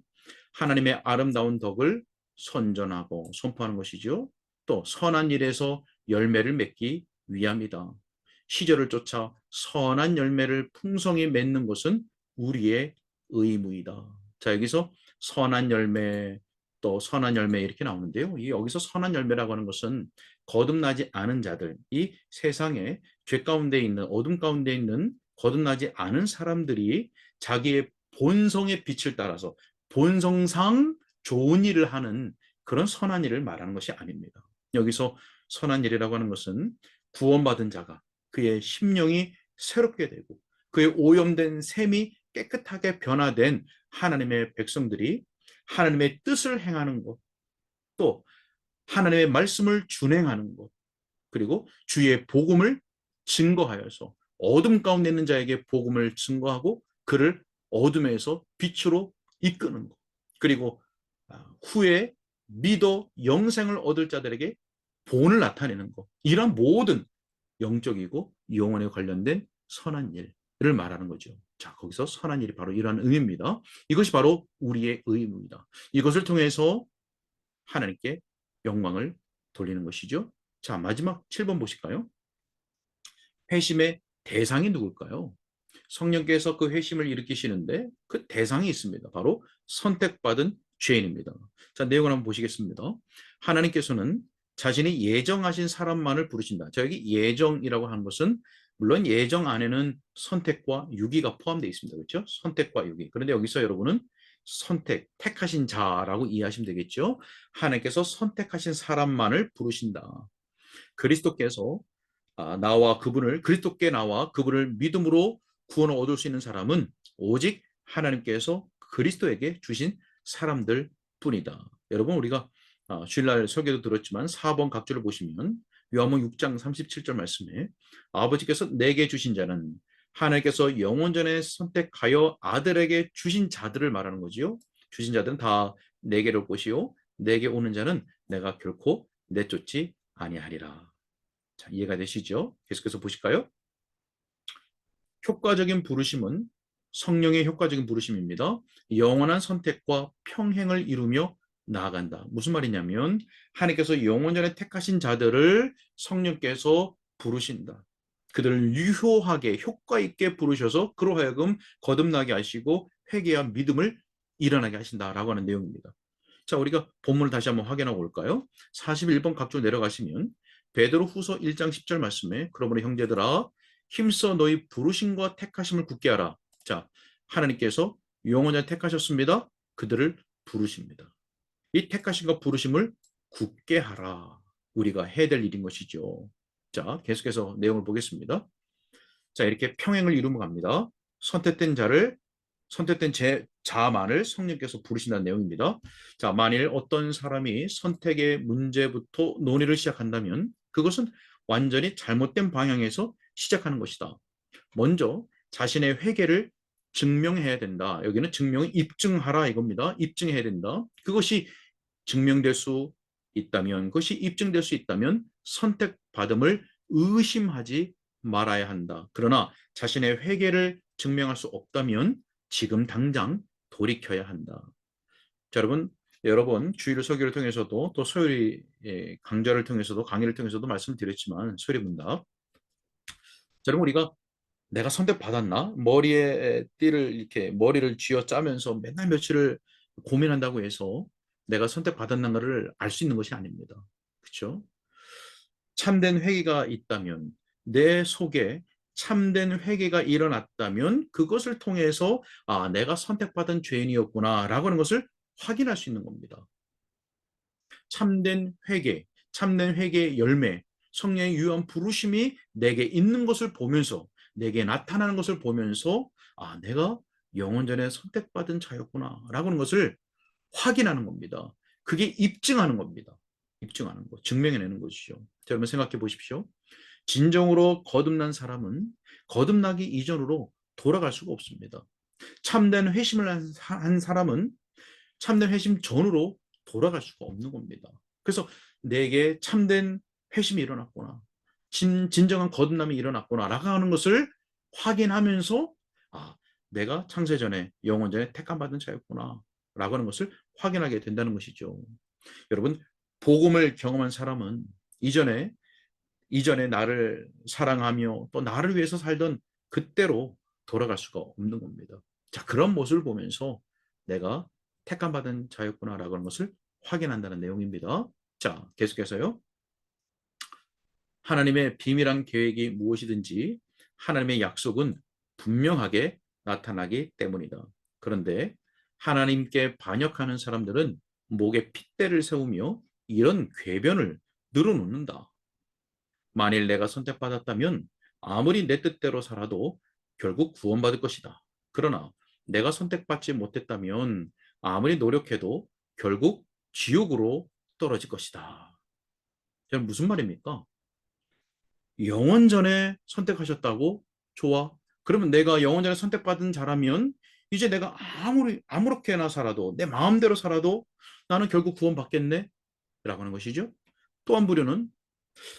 하나님의 아름다운 덕을 선전하고 선포하는 것이죠. 또 선한 일에서 열매를 맺기 위함이다. 시절을 쫓아 선한 열매를 풍성히 맺는 것은 우리의 의무이다. 자, 여기서 선한 열매, 또 선한 열매 이렇게 나오는데요. 이 여기서 선한 열매라고 하는 것은 거듭나지 않은 자들, 이 세상에 죄 가운데 있는, 어둠 가운데 있는 거듭나지 않은 사람들이 자기의 본성의 빛을 따라서 본성상 좋은 일을 하는 그런 선한 일을 말하는 것이 아닙니다. 여기서 선한 일이라고 하는 것은 구원받은 자가 그의 심령이 새롭게 되고 그의 오염된 셈이 깨끗하게 변화된 하나님의 백성들이 하나님의 뜻을 행하는 것, 또 하나님의 말씀을 준행하는 것, 그리고 주의 복음을 증거하여서 어둠 가운데 있는 자에게 복음을 증거하고 그를 어둠에서 빛으로 이끄는 것, 그리고 후에 믿어 영생을 얻을 자들에게 본을 나타내는 것, 이런 모든 영적이고 영혼에 관련된 선한 일을 말하는 거죠. 자, 거기서 선한 일이 바로 이러한 의미입니다. 이것이 바로 우리의 의무입니다. 이것을 통해서 하나님께 영광을 돌리는 것이죠. 자, 마지막 7번 보실까요? 회심의 대상이 누굴까요? 성령께서 그 회심을 일으키시는데 그 대상이 있습니다. 바로 선택받은 죄인입니다. 자, 내용을 한번 보시겠습니다. 하나님께서는 자신이 예정하신 사람만을 부르신다. 자, 여기 예정이라고 하는 것은 물론 예정 안에는 선택과 유기가 포함되어 있습니다. 그렇죠? 선택과 유기. 그런데 여기서 여러분은 선택, 택하신 자라고 이해하시면 되겠죠? 하나님께서 선택하신 사람만을 부르신다. 그리스도께서 나와 그분을 그리스도께 나와 그분을 믿음으로 구원을 얻을 수 있는 사람은 오직 하나님께서 그리스도에게 주신 사람들 뿐이다. 여러분 우리가 주일날 설교도 들었지만 4번 각주를 보시면 요한복음 6장 37절 말씀에 아버지께서 내게 주신 자는 하나님께서 영원전에 선택하여 아들에게 주신 자들을 말하는 거지요. 주신 자들은 다 내게로 올 것이요 내게 오는 자는 내가 결코 내쫓지 아니하리라. 자, 이해가 되시죠? 계속해서 보실까요? 효과적인 부르심은 성령의 효과적인 부르심입니다. 영원한 선택과 평행을 이루며 나아간다. 무슨 말이냐면 하나님께서 영원전에 택하신 자들을 성령께서 부르신다. 그들을 유효하게 효과 있게 부르셔서 그로 하여금 거듭나게 하시고 회개와 믿음을 일어나게 하신다라고 하는 내용입니다. 자, 우리가 본문을 다시 한번 확인하고 올까요? 41번 각종 내려가시면 베드로 후서 1장 10절 말씀에 그러므로 형제들아 힘써 너희 부르심과 택하심을 굳게 하라. 자, 하나님께서 영원히 택하셨습니다. 그들을 부르십니다. 이 택하심과 부르심을 굳게 하라. 우리가 해야 될 일인 것이죠. 자, 계속해서 내용을 보겠습니다. 자, 이렇게 평행을 이루며 갑니다. 선택된 자를 선택된 자만을 성령께서 부르신다는 내용입니다. 자, 만일 어떤 사람이 선택의 문제부터 논의를 시작한다면 그것은 완전히 잘못된 방향에서 시작하는 것이다. 먼저 자신의 회개를 증명해야 된다. 여기는 증명이 입증하라 이겁니다. 입증해야 된다. 그것이 증명될 수 있다면, 그것이 입증될 수 있다면 선택받음을 의심하지 말아야 한다. 그러나 자신의 회개를 증명할 수 없다면 지금 당장 돌이켜야 한다. 자, 여러분, 여러 번 주일 설교를 통해서도 또 소요리 강좌를 통해서도 강의를 통해서도 말씀드렸지만 소요리문답. 자, 여러분 우리가 내가 선택받았나? 머리에 띠를 이렇게 머리를 쥐어 짜면서 맨날 며칠을 고민한다고 해서 내가 선택받았는가를 알 수 있는 것이 아닙니다. 그렇죠? 참된 회개가 있다면 내 속에 참된 회개가 일어났다면 그것을 통해서 내가 선택받은 죄인이었구나라고 하는 것을 확인할 수 있는 겁니다. 참된 회개, 참된 회개의 열매, 성령의 유한 부르심이 내게 있는 것을 보면서 내게 나타나는 것을 보면서 내가 영원전에 선택받은 자였구나 라고 하는 것을 확인하는 겁니다. 그게 입증하는 겁니다. 입증하는 것, 증명해내는 것이죠. 자, 여러분 생각해 보십시오. 진정으로 거듭난 사람은 거듭나기 이전으로 돌아갈 수가 없습니다. 참된 회심을 한 사람은 참된 회심 전으로 돌아갈 수가 없는 겁니다. 그래서 내게 참된 회심이 일어났구나. 진정한 거듭남이 일어났구나. 라고 하는 것을 확인하면서 아, 내가 창세전에 영원전에 택함받은 자였구나. 라고 하는 것을 확인하게 된다는 것이죠. 여러분, 복음을 경험한 사람은 이전에 나를 사랑하며 또 나를 위해서 살던 그때로 돌아갈 수가 없는 겁니다. 자, 그런 모습을 보면서 내가 택함받은 자였구나라고 하는 것을 확인한다는 내용입니다. 자, 계속해서요. 하나님의 비밀한 계획이 무엇이든지 하나님의 약속은 분명하게 나타나기 때문이다. 그런데 하나님께 반역하는 사람들은 목에 핏대를 세우며 이런 궤변을 늘어놓는다. 만일 내가 선택받았다면 아무리 내 뜻대로 살아도 결국 구원받을 것이다. 그러나 내가 선택받지 못했다면 아무리 노력해도 결국 지옥으로 떨어질 것이다. 저는 무슨 말입니까? 영원전에 선택하셨다고? 좋아. 그러면 내가 영원전에 선택받은 자라면 이제 내가 아무렇게나 살아도 내 마음대로 살아도 나는 결국 구원받겠네? 라고 하는 것이죠. 또 한 부류는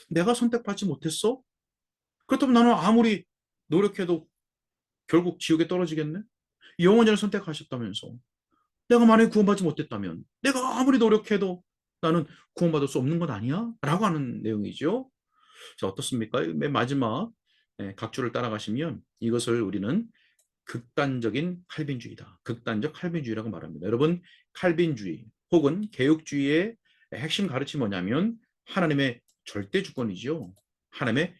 내가 선택받지 못했어? 그렇다면 나는 아무리 노력해도 결국 지옥에 떨어지겠네? 영원전을 선택하셨다면서. 내가 만약에 구원받지 못했다면 내가 아무리 노력해도 나는 구원받을 수 없는 것 아니야? 라고 하는 내용이죠. 자, 어떻습니까? 맨 마지막 각주를 따라가시면 이것을 우리는 극단적인 칼빈주의다. 극단적 칼빈주의라고 말합니다. 여러분, 칼빈주의 혹은 개혁주의의 핵심 가르침이 뭐냐면 하나님의 절대 주권이죠. 하나님의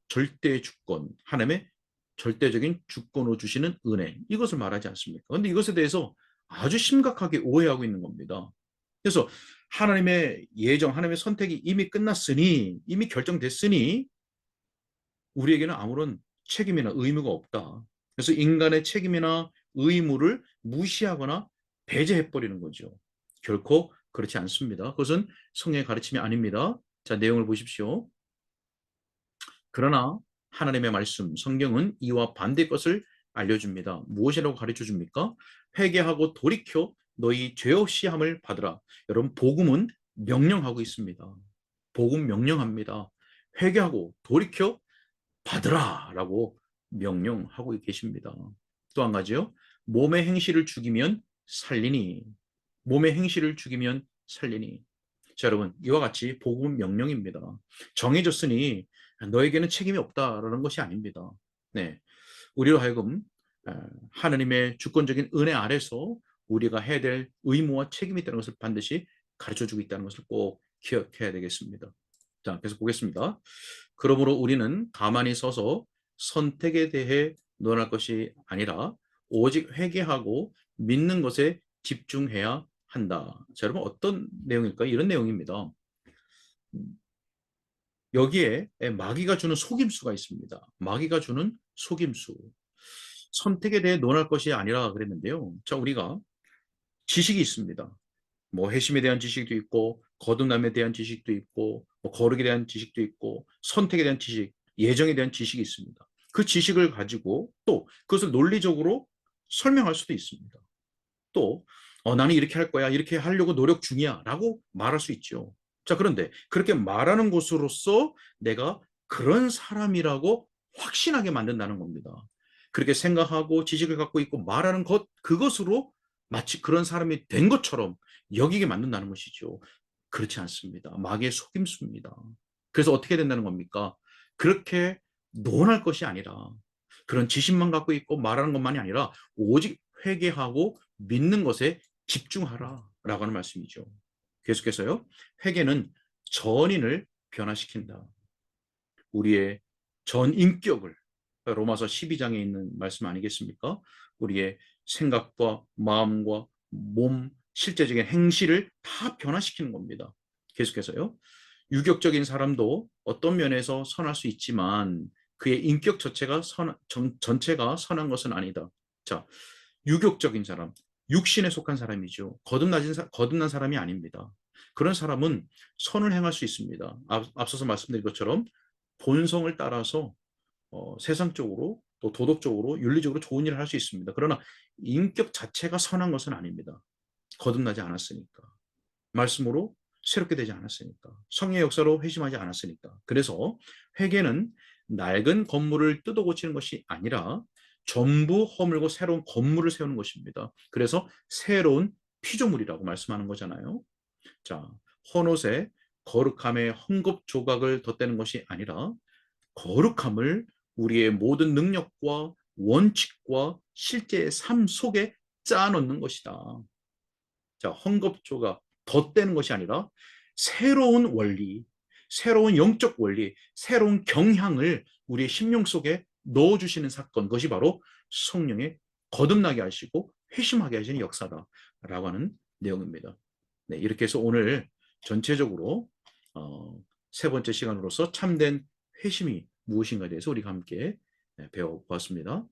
절대 주권, 하나님의 절대적인 주권으로 주시는 은혜, 이것을 말하지 않습니까? 그런데 이것에 대해서 아주 심각하게 오해하고 있는 겁니다. 그래서 하나님의 예정, 하나님의 선택이 이미 끝났으니, 이미 결정됐으니 우리에게는 아무런 책임이나 의무가 없다. 그래서 인간의 책임이나 의무를 무시하거나 배제해버리는 거죠. 결코 그렇지 않습니다. 그것은 성경의 가르침이 아닙니다. 자, 내용을 보십시오. 그러나 하나님의 말씀, 성경은 이와 반대의 것을 알려줍니다. 무엇이라고 가르쳐 줍니까? 회개하고 돌이켜 너희 죄 없이 함을 받으라. 여러분, 복음은 명령하고 있습니다. 복음 명령합니다. 회개하고 돌이켜 받으라 라고 명령하고 계십니다. 또 한 가지요. 몸의 행실을 죽이면 살리니. 몸의 행실을 죽이면 살리니. 자, 여러분, 이와 같이 복음 명령입니다. 정해졌으니 너에게는 책임이 없다라는 것이 아닙니다. 네, 우리로 하여금 하나님의 주권적인 은혜 아래서 우리가 해야 될 의무와 책임이 있다는 것을 반드시 가르쳐주고 있다는 것을 꼭 기억해야 되겠습니다. 자, 계속 보겠습니다. 그러므로 우리는 가만히 서서 선택에 대해 논할 것이 아니라 오직 회개하고 믿는 것에 집중해야 한다. 자, 여러분, 어떤 내용일까요? 이런 내용입니다. 여기에 마귀가 주는 속임수가 있습니다. 마귀가 주는 속임수. 선택에 대해 논할 것이 아니라 그랬는데요. 자, 우리가 지식이 있습니다. 뭐 회심에 대한 지식도 있고 거듭남에 대한 지식도 있고 뭐 거룩에 대한 지식도 있고 선택에 대한 지식, 예정에 대한 지식이 있습니다. 그 지식을 가지고 또 그것을 논리적으로 설명할 수도 있습니다. 또 나는 이렇게 할 거야, 이렇게 하려고 노력 중이야 라고 말할 수 있죠. 자, 그런데 그렇게 말하는 것으로서 내가 그런 사람이라고 확신하게 만든다는 겁니다. 그렇게 생각하고 지식을 갖고 있고 말하는 것, 그것으로 마치 그런 사람이 된 것처럼 여기게 만든다는 것이죠. 그렇지 않습니다. 마귀의 속임수입니다. 그래서 어떻게 된다는 겁니까? 그렇게 논할 것이 아니라 그런 지식만 갖고 있고 말하는 것만이 아니라 오직 회개하고 믿는 것에 집중하라 라고 하는 말씀이죠. 계속해서요. 회개는 전인을 변화시킨다. 우리의 전 인격을 로마서 12장에 있는 말씀 아니겠습니까? 우리의 생각과 마음과 몸, 실제적인 행실을 다 변화시키는 겁니다. 계속해서요. 유격적인 사람도 어떤 면에서 선할 수 있지만 그의 인격 전체가 선한 것은 아니다. 자, 유격적인 사람, 육신에 속한 사람이죠. 거듭난 사람이 아닙니다. 그런 사람은 선을 행할 수 있습니다. 앞서서 말씀드린 것처럼 본성을 따라서 세상적으로 또 도덕적으로 윤리적으로 좋은 일을 할 수 있습니다. 그러나 인격 자체가 선한 것은 아닙니다. 거듭나지 않았으니까. 말씀으로 새롭게 되지 않았으니까. 성령의 역사로 회심하지 않았으니까. 그래서 회개는 낡은 건물을 뜯어 고치는 것이 아니라 전부 허물고 새로운 건물을 세우는 것입니다. 그래서 새로운 피조물이라고 말씀하는 거잖아요. 자, 헌옷에 거룩함의 헝겊 조각을 덧대는 것이 아니라 거룩함을 우리의 모든 능력과 원칙과 실제의 삶 속에 짜놓는 것이다. 자, 헝겊조각 덧대는 것이 아니라 새로운 원리, 새로운 영적 원리, 새로운 경향을 우리의 심령 속에 넣어주시는 사건, 그것이 바로 성령의 거듭나게 하시고 회심하게 하시는 역사다라고 하는 내용입니다. 네, 이렇게 해서 오늘 전체적으로 세 번째 시간으로서 참된 회심이 무엇인가에 대해서 우리가 함께 배워보았습니다.